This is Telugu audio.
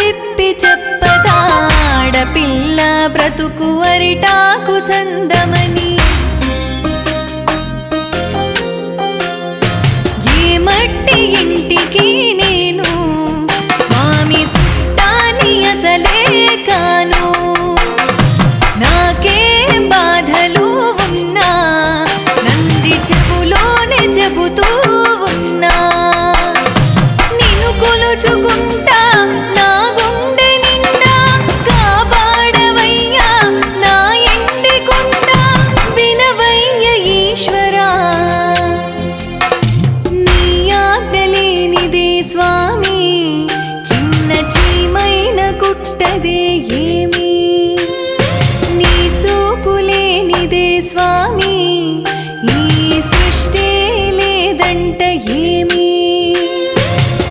విప్పి చెప్పదా ఆడపిల్ల బ్రతుకు అరిటాకు చందమని. ఏ మట్టి ఇంటికి నేను స్వామి సుట్టాని అసలే కాను. నాకే బాధలు ఉన్నా నంది చెవులోనే చెబుతూ ఉన్నా. నిన్ను కొలుచుకుంటా నా గుండె నిండా కాపాడవయ్యా నా ఇంటి కొండ వినవయ్య ఈశ్వరా. నీ ఆజ్ఞలేనిదే స్వామి చిన్న చీమైన కుట్టదే ఏమి. నీ చూపులేనిదే స్వామి